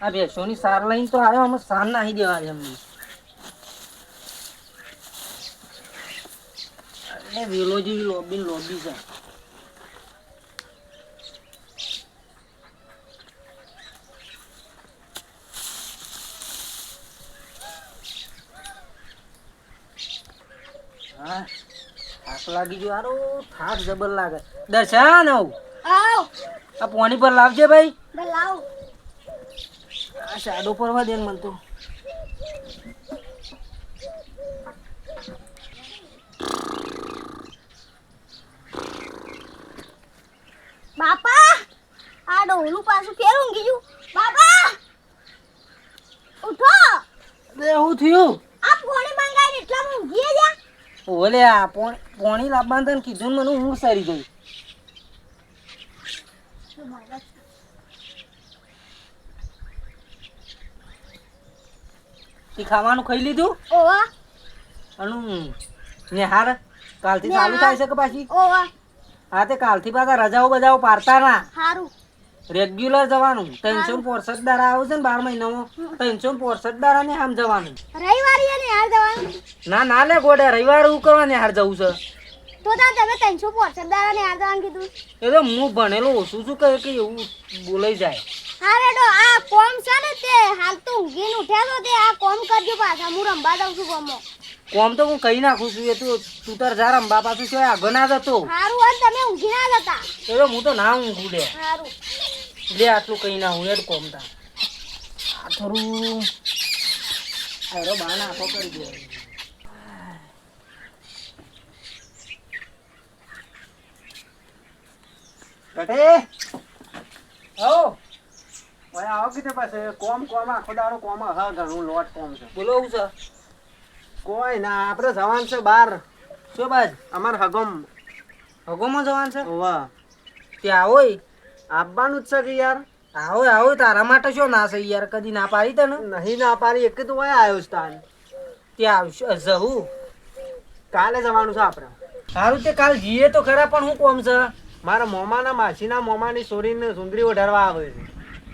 આ ભેંસોની સાર લઈને તો આવ્યો, અમે સાર નાહી દેવા એમને. અરે વેલો જેવી લોબી લોબી છે. હા થાક લાગી ગયો, હારો થાક જબર લાગે. દર્શન આવ આ પોણી પર લાવજે ભાઈ. લાવ આ શાડો પરવા દે મને તો. બાપા આ ડોલું પાછું ફેરવું ગયું. બાપા ઉઠો, બે હું થયું? આ પોણી મંગાઈ એટલા હું ઊંઘી જા. ઓલે આ પોણી લાવવાનું તને કીધું ને, મને ઊંઘ સારી ગઈ. તે ખાવાનું ખાઈ લીધું? ઓવા અનુ નેહાર કાલથી ચાલુ થાય છે કે પાછી? ઓવા હા તે કાલથી પાછા રજાઓ બજાઓ પાડતા ના, હારું રેગ્યુલર જવાનું. 365 દાડા આવે છે ને 12 મહિનામાં, 365 દાડા ને આમ જવાનું. રવિવારે ને યાર જવાનું. ના ના લે ગોડે, રવિવારે હું કરવા નેહાર જવું છે? તો તા તમે 365 દાડા ને યાર જવાનું કીધું. એ તો હું ભણેલો ઓછું છું કે એવું બોલાઈ જાય. હા રેડો આ કોમ છે ને તે હાલ તો ઊંઘીને ઉઠ્યા તો તે આ કોમ કરજો પાછા. હું રંબા જાઉં છું ગમો. કોમ તો હું કહી નાખું છું, એ તો તું તાર જા રંબા પાછું છે આગળ ના જતો. હારું અને તમે ઊંઘી ના જતા. એ તો હું તો ના ઊંઘું લે. હારું લે આટલું કહી ના હું એડ કોમ તા. આ થોડું આરો બહાર નાખો કરી દે. કટે હો ઓય આવો કીધે પાસે કોમ આખો દાડો કોમ હા ઘણું લોટ કોમ છે. બોલો હું છે? કોઈ ના આપણે જવાનું છે બહાર. શું બાજ અમાર હગમ હગોમાં જવાનું છે? વાહ ત્યાં આવો આવવાનું જ છે કે યાર. આવો આવો, તારા માટે શું ના છે યાર? કદી ના પાડી તને? નહીં ના પાડી એક તો ઓય આવ્યો છે તાન. ત્યાં આવશું જવું. કાલે જવાનું છે આપણે. સારું તે કાલ જઈએ તો ખરા, પણ હું કોમ છે? મારા મોમાના માસીના મોમાની છોરીને સુંદરી ઓઢારવા આવે છે.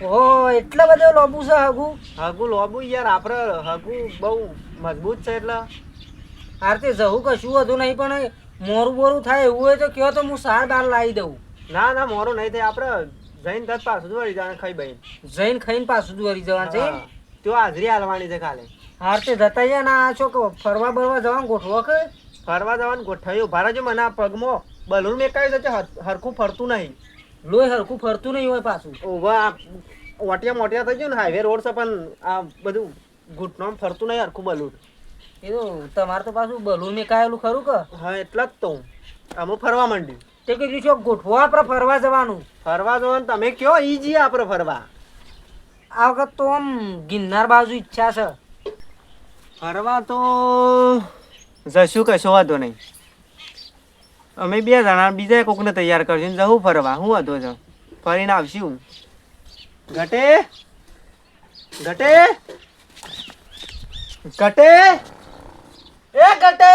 ઓહો એટલા બધો લોબુ છે હગુ? હગુ લોબુ યાર, આપણે હગુ બહુ મજબૂત છે એટલે. હાર તે જવું કશું હતું નહીં, પણ મોરું બોરું થાય એવું હોય તો કયો તો હું સાર બાર લાવી દઉં. ના ના મોરું નહીં થાય, આપણે જઈને દસ પાછું જ વળી જવાનું ખાઈ બઈ. જઈને ખાઈને પાછું જ વળી જવાનું છે? તો હાજરી હાલવાની છે કાલે. હાર તે જતા ગયા ના છો કે ફરવા બરવા જવાનું ગોઠવો કે? ફરવા જવાનું ગોઠવ્યું ભારા જો મને આ પગમાં બલૂન મેકાયું છે, હરખું ફરતું નહીં. લોહી હરખું ફરતું નહીં હોય પાછું. ઓવા ઓટિયા મોટિયા થઈ ગયું ને હાઈવે રોડ છે, પણ આ બધું ઘૂંટણો ફરતું નહીં હરખું બલૂન. એ તો તમારે તો પાછું બલૂન મેકાયેલું ખરું કે? હા એટલા જ તો અમુક ફરવા માંડ્યું. તે કીધું છો ગોઠવો આપણે ફરવા જવાનું. ફરવા જવાનું તમે કયો ઈ જઈએ આપણે ફરવા. આ વખત તો આમ ગિરનાર બાજુ ઈચ્છા છે. ફરવા તો જશું કશો વાંધો નહીં. અમે 2 જણા બીજા કોકને તૈયાર કરશું ને જવું ફરવા. શું વાંધો છે, ફરીને આવશું. ઘટે ઘટે ઘટે એ ઘટે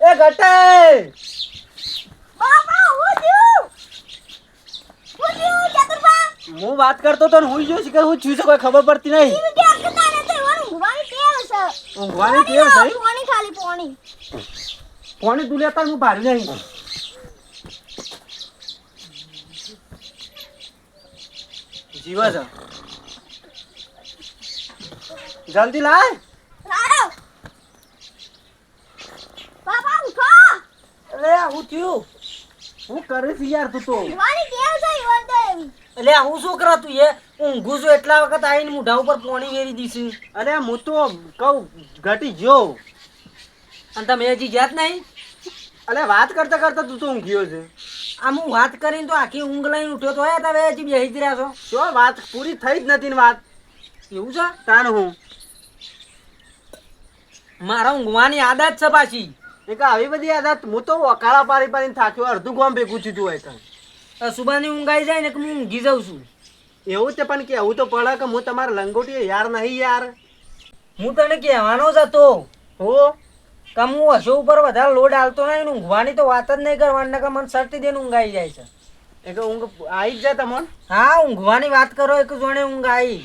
એ ઘટે. બાપા હું થયું ચતુરબા? હું વાત કરતો તો હું જો શીખર હું છું કોઈ ખબર પડતી નહીં. ઈ કે આખતા ને તો એવાનું ઊંઘવાની ટેવ છે. ઊંઘવાની ટેવ છે? પોણી ખાલી પોણી. કોની તું લેતા હું ભારી નહીં. જીવા છે જલ્દી લાય. રાડો બાપા ઉઠો. અરે હું થયું? હું કરે છે યાર તું તો. ઊંઘવાની ટેવ છે ઈવન તો એવી. એટલે હું શું કરા તું એ ઊંઘું છું એટલા વખત આવીને મોઢા ઉપર પોણી વેરી દીધું. અરે હું તો કહું ઘટી ગયો. અને તમે હજી જ્યાં જ નહીં? અરે વાત કરતા કરતા તું તો ઊંઘ્યો છે. આમ હું વાત કરીને તો આખી ઊંઘ લઈને ઉઠ્યો તો તમે હજી બેસી જ રહ્યા છો. શું વાત પૂરી થઈ જ નથી ને વાત. એવું છે? તાણ હું મારા ઊંઘવાની આદત છે પાછી. એક આવી બધી આદત. હું તો વકાળા પાડી પાડીને થાક્યો, અડધું ગામ ભેગું થયું હોય કઈ. સુબાની ઊંઘાઈ જાય ને કે હું ઊંઘી જાઉં છું. એવું તે પણ કેવું તો પડે કે હું તમારા લંગોટી યાર નહીં યાર. હું તને કહેવાનો જ હતો હો કે હું હસો ઉપર વધારે લોડ આવતો નહીં ને ઊંઘવાની તો વાત જ નહીં કરવાની, કે મને શરતી દઈને ઊંઘાઈ જાય છે. એક ઊંઘ આવી જ જાય તમને. હા ઊંઘવાની વાત કરો એક જોડે ઊંઘ આવી.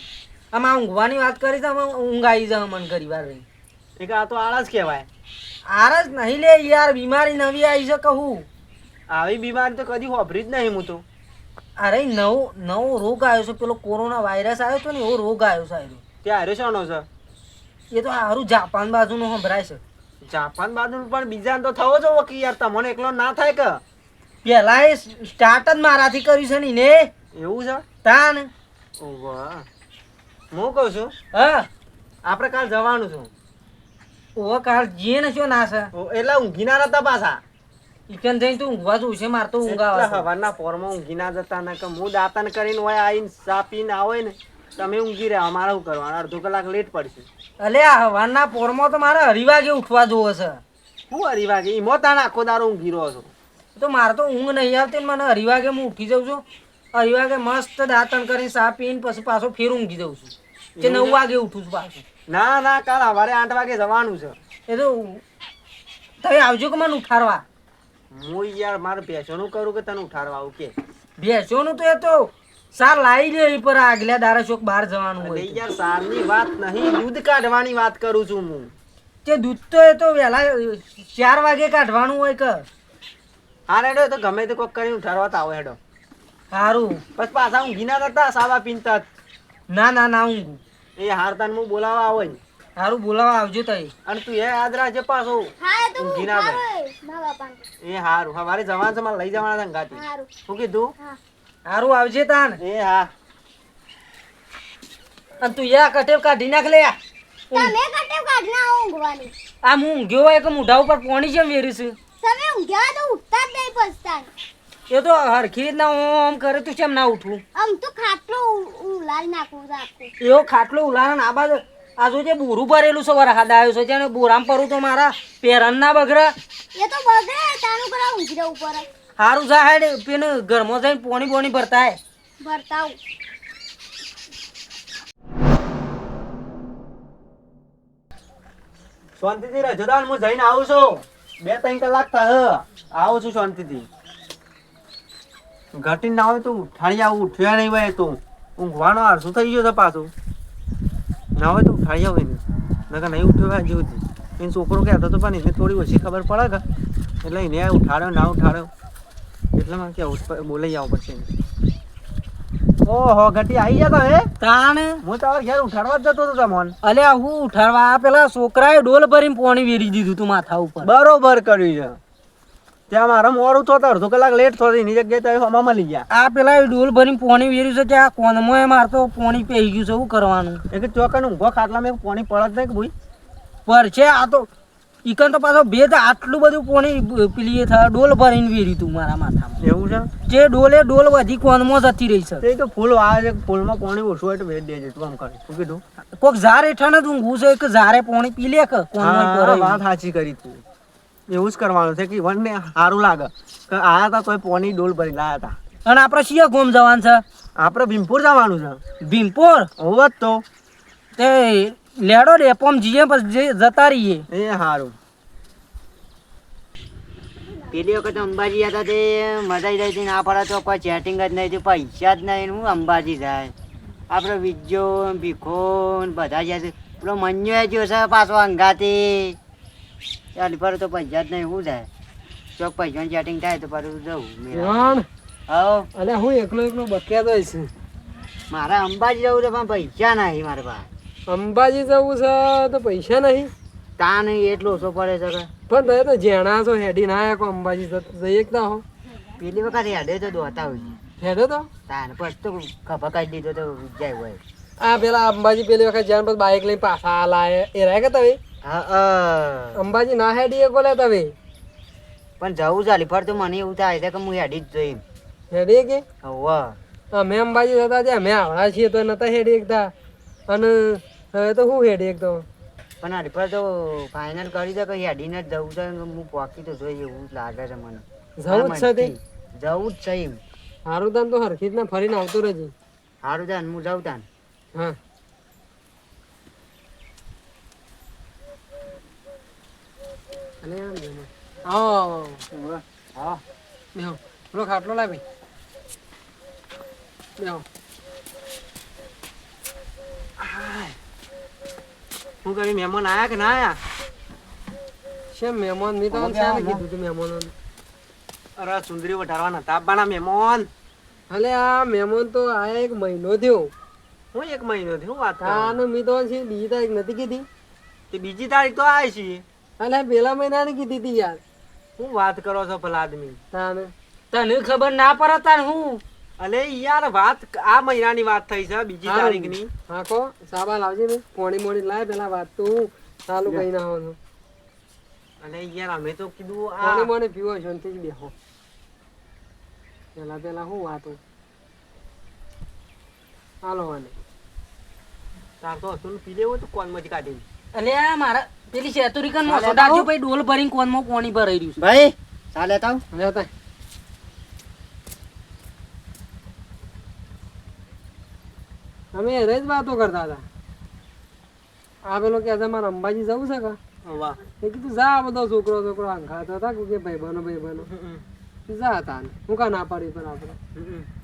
આમાં ઊંઘવાની વાત કરી તો આમાં ઊંઘ આવી જાય મને ઘણી વાર રહી. એક આ તો આળસ કહેવાય. આરસ નહીં લે યાર, બીમારી નવી આવી છે કહું. આવી બીમારી તો કદી હોભરી જ નહીં હું તો. અરે નવો રોગ આવ્યો છે, પેલો કોરોના વાયરસ આવ્યો હતો ને એવો રોગ આવ્યો છે. તે હારે શાનો છે? એ તો સારું જાપાન બાજુનો સંભળાય છે. જાપાન બાજુ પણ બીજા તો થવો જો કે યાર, તમને એકલો ના થાય કે? પેલા એ સ્ટાર્ટ જ મારાથી કર્યું છે ને. એવું છે તાન. વાહ, હું કહું છું હા આપણે કાલ જવાનું છું. ઓ કાલ જીએ ને શું ના છે. એટલે ઊંઘી ના નતા પાછા. ઈકન જઈને તું ઊંઘવા જવું છે, મારે તો ઊંઘ આવે છે. હવારના પોરમાં ઊંઘી ના જતા ને કે હું દાંતન કરીને હોય આવીને ચા પીને આવો ને તમે ઊંઘી રહ્યા. અમારે શું કરવાનું? અડધો કલાક લેટ પડશે. અલે આ હવારના પોરમાં તો મારે 8 વાગે ઉઠવા જોવે છે. હું 8 વાગે એમાં તાને આખો દારો ઊંઘી રહ્યો છું. તો મારે તો ઊંઘ નહીં આવતી ને, મને 8 વાગે હું ઉઠી જાઉં છું. 8 વાગે મસ્ત દાંતણ કરીને ચા પીને પછી પાછો ફેર ઊંઘી જાઉં છું. કે 9 વાગે ઉઠું છું પાછું. ના ના, કાલ સવારે 8 વાગે જવાનું છે. એ તો તમે આવજો કે મને ઉઠાડવા. હું યાર મારે ભેંસોનું કરું કે તને ઉઠાડવા આવું કે? ભેંસોનું તો એ તો સાર લાવી લે એ પર આગલા દારા ચોક બહાર જવાનું હોય. યાર સારની વાત નહીં, દૂધ કાઢવાની વાત કરું છું હું. તે દૂધ તો એ તો વહેલા 4 વાગે કાઢવાનું હોય કે. હા હેડો, તો ગમે તે કોક કરીને ઉઠાડવા તો આવો હેડો. સારું. બસ પાછા ઊંઘી ના કરતા સાવા પીનતા. ના ઊંઘું. એ હારતાને હું બોલાવા આવો ને. સારું બોલાવા આવજો તઈ. અને તું એ યાદ રાખજે પાછો હા એ તો હું ઊંઘી ના જાય. ઉઠાડો મારા બાપાને. એ હારું, સવારે જવાનું છે, મારે લઈ જવાના છે ગાતી. હારું. શું કીધું? હા સારું આવજે તાન. એ હા. અને તું યા કટેવ કાઢી નાખ લે. તમે કટેવ કાઢ ના ઊંઘવાની. આ હું ઊંઘ્યો હોય કે મોઢા ઉપર પોણી છે વેરી. તમે ઊંઘ્યા તો ઉઠતા જ નહીં પછતા. એ તો હરખી રીતના ઓમ કરે તું કેમ ના ઉઠું? આમ તો ખાટલો ઉલાળી નાખું રાખું. એવો ખાટલો ઉલારણ આ બાજુ આ જો જે બોરું ભરેલું છે વરસાદ આવ્યો છે ત્યાં બોરામ પરું તો મારા પેરન ના બગડે. એ તો બગડે તાનું કરા ઊંઘી રહું ઉપર. સારું જા હેડ પેને ઘરમાં જઈને પોણી બોણી ભરતા હે. ભરતાવ. શાંતિથી રહેજો તાન, હું જઈને આવું છું. 2-3 કલાક થાય. આવું છું શાંતિથી. ઘટી ના હોય તો ઉઠાડી આવું. ઉઠ્યા નહીં હોય તો ઊંઘવાનો આરસું થઈ ગયો છે પાછું. ના હોય તો ઉઠાડી આવું એને. નકર નહીં ઉઠ્યો હોય હજુ સુધી. એને છોકરો કહેતો હતો પણ એને થોડી ઓછી ખબર પડે કે એટલે એને ઉઠાડ્યો ના ઉઠાડ્યો એટલે મને કેવું બોલાઈ આવું પડશે. ઓહો ઘટી આવી જતો હે તાણ. હું તારા ઘેર ઉઠાડવા જ જતો હતો તમને. અલ્યા હું ઉઠાડવા આ પેલા છોકરાએ ડોલ ભરીને પોણી વેરી દીધું તું માથા ઉપર. બરોબર કર્યું છે. ત્યાં મારે મોડું થતો અડધો કલાક લેટ થતો એની જગ્યાએ તો હમા મળી ગયા. આ પેલા ડોલ ભરીને પોણી વેર્યું છે ત્યાં કોનમાં મારતો પોણી પેઈ ગયું છે. શું કરવાનું? એ કે ચોકન ઊંઘો ખાટલામાં પાણી પડે જ નહીં કે ભાઈ પર છે આ તો ઈકન તો પાછો ભેદ આટલું બધું પોણી પેલી થાય ડોલ ભરીને વેરી તું મારા માથામાં. એવું છે. જે ડોલ બધી કોનમાં જતી રહી છે. તે તો ફૂલ આવે છે, ફૂલમાં પાણી ઓછું હોય તો ભેજ દેજે તું આમ કરે. શું કીધું? કોક ઝાર હેઠળ જ ઊંઘું છે કે ઝારે પોણી પી લે કે કોનમાં હા, ભરાય. વાત સાચી કરી તું. એવું જ કરવાનું છે કે વનને સારું લાગે કે આયા હતા તોય પાણી ડોલ ભરી લાયા હતા. અને આપણે શિયા ગોમ જવાનું છે? આપણે ભીમપુર જવાનું છે. ભીમપોર? હોવ જ તો. તે લેડો ડેપોમ જઈએ પછી જતા રહીએ. એ સારું. પેલી વખત અંબાજી હતા તે મજા આવી રહી હતી ના પડે તો કોઈ ચેટિંગ જ નહીં, પૈસા જ નહીં. હું અંબાજી જાય આપણે વિજ્જો ભીખો બધા જ છે. પેલો મંજો જો છે પાછો અંગાતી ચાલી પર તો પૈસા જ નહીં. શું જાય ચોક પૈસાની ચેટિંગ થાય તો પાછું જવું. હા અલે હું એકલો બક્યા તો છે. મારે અંબાજી જવું છે પણ પૈસા નહીં મારે પાસે. અંબાજી જવું છે તો પૈસા નહીં? તા નહીં એટલો ઓછો પડે છે કે પણ તમે તો જેણા છો હેડી ના આયા કો અંબાજી જઈએ જ ના હો. પેલી વખત હેડે તો દોતા હોય હેડો તો તાને પછી તો ખભા કાઢી દીધો તો જાય હોય. આ પેલા અંબાજી પેલી વખત જ્યાં પછી બાઇક લઈને પાછા લાય એ રહે કે તમે હા અંબાજી ના હેડી બોલે તમે પણ જવું ચાલી ફર તો મને એવું થાય છે કે હું હેડી જ જોઈ. હેડી કે હવે અમે અંબાજી જતા ત્યાં અમે આવડા છીએ તો નતા હેડી એકતા અને હવે તો હું હેડી એક તો પણ હરીફર તો ફાઇનલ કરી દે કે હેડીને જ જવું છે. હું પોકી તો જોઈ એવું લાગે છે મને. જવું જ છે તે? જવું જ છે એમ. સારું તાન તો હરખી રીતના ફરીને આવતું રહેજે. સારું તાન હું જાઉં તાન. હા હા બેહો પેલો ખાટલો લાય ભાઈ. બેહો. શું કરી મહેમાન આયા કે ના આયા? શેમ મહેમાન મેં તો શાને કીધું તું મહેમાનોને? અરે સુંદરી વધારવાના તાબાના મહેમાન. અલે આ મહેમાન તો આયા 1 મહિનો થયો. હું 1 મહિનો થી હું વાત કરું? તાને મેં તો છે બીજી તારીખ નથી કીધી. તે બીજી તારીખ તો આવી છે. અલે પેલા મહિનાની કીધી હતી યાર. હું વાત કરો છો ભલા આદમી? તાને તને ખબર ના પડે તાર હું અલે યાર વાત આ મહિનાની વાત થઈ છે બીજી તારીખની. હા કો સાબા લાવજે ને પોણી મોણી લાય પેલા વાત તો હું ચાલુ કઈ ના આવવાનું. અને યાર અમે તો કીધું પોણી આ મોણી પીવો શાંતિથી બેહો. પેલા હું વાતો હાલો વાને તાર તો હતું ને પી લેવું તો કોનમાંથી કાઢીને. અલે આ મારા પેલી શેતુરીકન મોસો દાજો ભાઈ ડોલ ભરીને કોનમાં પાણી ભરાઈ રહ્યું છે. ભાઈ ચા લેતા આવ. લેતા અમે એ જ વાતો કરતા હતા. આ પેલો કે મારે અંબાજી જવું છે કે વાહ. એ કીધું જા આ બધો છોકરો અંખાતા હતા કે ભાઈ બનો જા હતા ને. હું કા ના પાડી પણ આપણે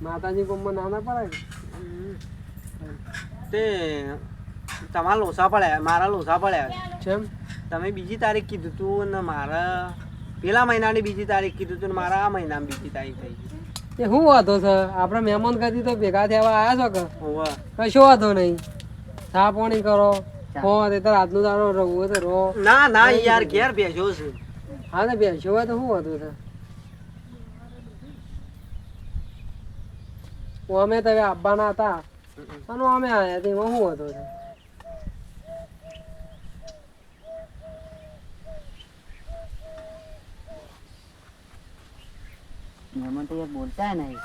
માતાજી કોમમાં ના ના પડાય ને. તે તમારા લોસા પડ્યા મારા લોસા પડ્યા. કેમ તમે બીજી તારીખ કીધું તું ને મારા પેલા મહિનાની બીજી તારીખ કીધું તું ને મારા આ મહિનાની બીજી તારીખ થઈ ગઈ. એ શું વાતો છે? આપણે મહેમાન કદી તો ભેગા થયા આવ્યા છો કે હોવે. કશો વાતો નહીં. ચા પાણી કરો હો તે તાર આજનું દાડો રહું હોય તો રહો. ના ના યાર ઘેર બેસ્યો છે. હા ને બેસ્યો હોય તો શું વાતું છે? અમે તો હવે આવવાના હતા અને અમે આવ્યા હતા એમાં શું વાતો છે? મહેમાન તો યાર બોલતા નહીં.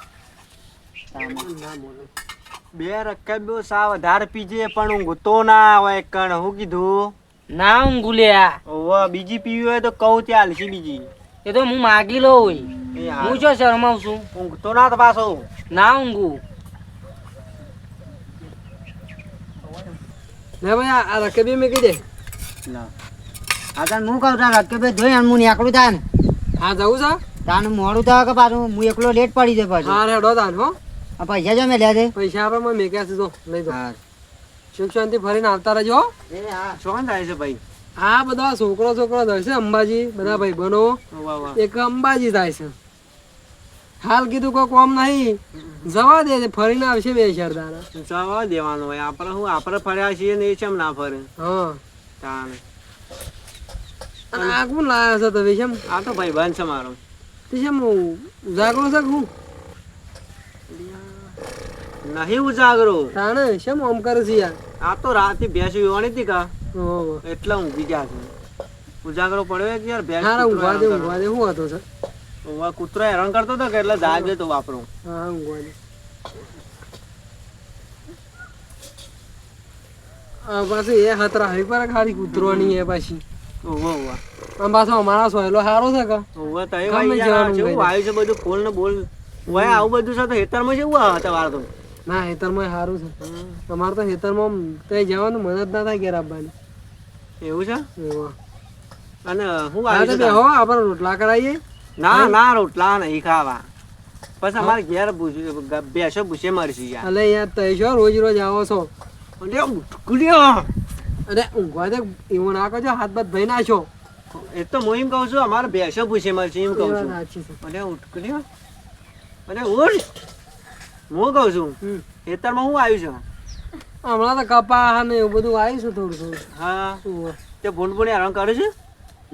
બે રકબ્યો સા વધારે પીજે પણ ઊંઘતો ના હોય કણ. હું કીધું ના ઊંઘું લ્યા હોવે બીજી પીવી હોય તો કહું ત્યાં હાલશી બીજી. એ તો હું માગી લઉં હોય. એ હાલ. હું શું શરમાવ છું? ઊંઘતો ના તો પાછો. ના ઊંઘું. ને ભાઈ આ રકેબી મેં કહી દે. હા તાન હું કહું તાર કે ભાઈ ધોઈ હું નીકળું તાન. હા જવું છે? તાન મોડું થાય કે પાછું હું એકલો લેટ પડી જાય પાછું. હા રેડો તાન હો. આ પૈસા જો મેં લ્યા છે. પૈસા આપણે મેં મેક્યા છે તો લઈ દો. હા સુખ શાંતિ ફરીને આવતા રહેજો હો. એ હા શું થાય છે ભાઈ? આ બધા છોકરો જાય છે અંબાજી. બધા ભાઈ બનો વાહ વાહ. એક અંબાજી જાય છે. હાલ કીધું કોઈ કોમ નહીં જવા દે ફરીને આવશે બે ચાર દાડા. જવા દેવાનું હોય આપણે. હું આપણે ફર્યા છીએ ને એ ચમ ના ફરે હા તાણ. અને આ કોણ લાયા છે તમે? કેમ આ તો ભાઈ બંધ છે મારો. તે કેમ ઉજાગરો છે કે હું? નહીં ઉજાગરો. તાણે કેમ આમ કરે છે યાર? આ તો રાતે ભેંસ વિવાણી હતી કા ઓહો. એટલે ઊંઘી ગયા છે. ઉજાગરો પડ્યો એક યાર ભેંસ. હારા કૂતરો ઊંઘવા દે હેરાન ઊંઘવા દે શું હતો છે? કરતો. ઓવા કૂતરો હેરાન કરતો હતો કે એટલે જાગે તો વાપરો. હા ઊંઘવા દે. પાછી એ હતરા હરી પર ખાલી કૂતરવાની એ પાછી. ઓવા ઓવા આમ પાછો અમારા સોયલો સારો છે કે ઓવા તઈ ગમે ભાઈ યાર જવાનું જેવું ભાઈ. આવ્યું છે બધું ફૂલ ને બોલ. ઓય આવું બધું છે તો હેતરમાં જેવું આવે તમારે તો. ના હેતરમાં સારું છે. અમારે તો હેતરમાં ત્યાં જવાનું મદદ ના થાય ઘેર આપવાની. એવું છે? એવા. અને હું હા તો આવ્યું છે બેહો આપણે રોટલા કરાવીએ. ના ના રોટલા નહીં ખાવા. પછી અમારે ઘેર બેસો ભૂસે મરશી યાર. અલે યાર તય છો રોજ રોજ આવો છો. અરે ઉઠકુલ્યો. અરે ઊંઘવા દે એવું ના કરજો હાથ બાથ ભાઈ નાખો. એ તો હું એમ કહું છું અમારે બેસો ભૂસે મરશી એમ કહું એ વાત છું. સાચી છે. અરે ઉઠકુલ્યો. અરે ઉઠ. હું કહું છું હમ. ખેતરમાં હું આવ્યું છે. હમણાં તો કપા ને એવું બધું આવ્યું છે થોડું થોડું. હા ઓવે. તે ભૂંડ ભૂંડ હેરાન કરે છે.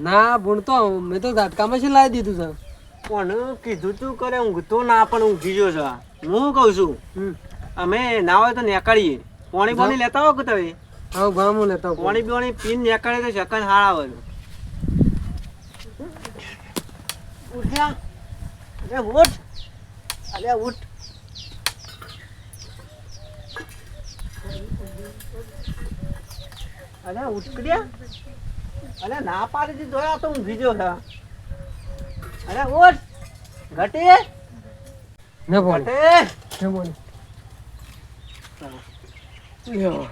ના ભૂણતો મેં તો ઝાટકામાં છે લાવી દીધું છે. કોને કીધું તું કરે ઊંઘતો ના પણ ઊંઘી ગયો છે. હું કહું છું હમ. અમે ના હોય તો નીકળીએ. પાણી પાણી લેતા આવો કે તમે? હા ભામું લેતા આવું. પાણી બીણી પીને નીકળે તો સેકન્ડ હાર આવે છે. ઉઠ્યા. અરે ઉઠ. અરે ઉઠ. અરે ઉઠકડ્યા. અરે ના પાડી દીધો આ તો ઊંઘી ગયો છે. અરે ઉઠ. ઘટી. ને બોલ ઘટે. ને બોલ લ્યો.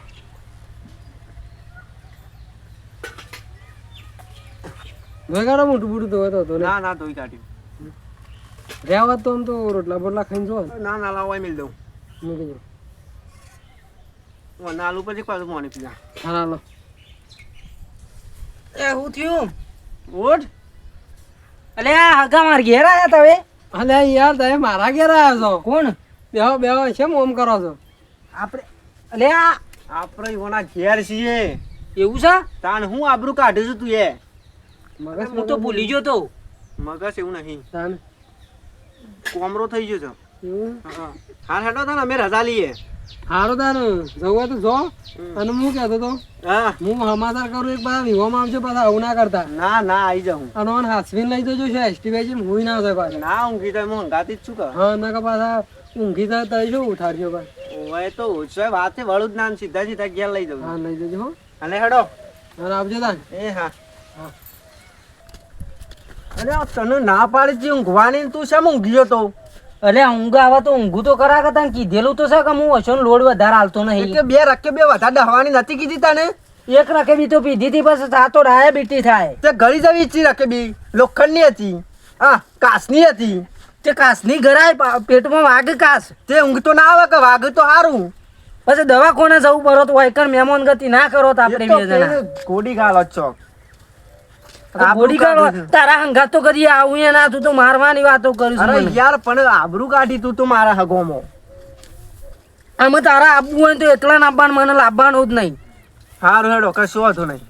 વગાડો મોટું બુડું તો હતો ને ના ના તોય કાઢ્યું. રહ્યા હોત તો આમ તો રોટલા બોટલા ખાઈને જો. ના ના લાવો મિલ દઉં. મૂકી દો. નાલું પછી પાછું પાણી પીવા હા હાલો. એ હું થયું ઓઢ અલે આ હગા માર ઘેર આયા તમે અલે યાર તમે મારા ઘેર આવ્યા છો. કોણ બેહો બેહો કેમ ઓમ કરો છો? આપણે અલે આ આપણે ઈવોના ઘેર છીએ એવું છે તાણ હું આબરૂ કાઢું છું તું એ મગજ હું તો ભૂલી ગયો તો મગજ એવું નહીં તાન કોમરો થઈ ગયો છે એવું હા હેડો તાણ અમે રજા લઈએ હારું તાન જવું તો જો. અને હું કહેતો તો હા હું સમાચાર કરું એક બધા વિહોમાં આવજો પાછા આવું ના કરતા. ના ના આવી જાઉં અને મને હાસવીને લઈ જજો છે એસટી ભાઈ હું ના થાય પાછા. ના ઊંઘી તો હું હંગાતી જ છું કે હા ના કે પાછા ઊંઘી થાય તો શું ઉઠાડજો ભાઈ. ઓય તો ઓછો વાત છે વળું જ ના સીધા સીધા ઘેર લઈ જાઉં હા લઈ જજો હો. અને હેડો અને આવજો તાન. એ હા અરે આ તને ના પાડી હતી ઊંઘવાની ને તું શેમ ઊંઘી ગયો તો અલે ઊંઘ આવે તો ઊંઘું તો કરા કે તને કીધેલું તો છે કે હું હશો લોડ વધારે હાલતો નહીં બે રકે બે વધારે દહવાની નથી કીધી તને એક રકેબી તો પીધી હતી બસ સાતો ડાયાબિટી થાય તે ગળી જવી હતી રકેબી લોખંડની હતી હા કાચની હતી તે કાસની ગરાય પેટમાં વાગે કાસ તે ઊંઘ તો ના આવે કે વાઘ તો સારું પછી દવા કોને જવું પડો તો વૈકણ મહેમાન ગતિ ના કરો તો આપણે બે જણા ગોડી ગાલો છો તો ગોળી કાઢો તારા હંગાત તો કરી આવું એ ના તું તો મારવાની વાતો કરીશ અરે મને. યાર પણ આબરૂ કાઢી તું તો મારા હગોમાં આમાં તારા આપવું હોય તો એકલા ના આપવાનું મને લાવવાનું જ નહીં સારું હેડો કશું વાંધો નહીં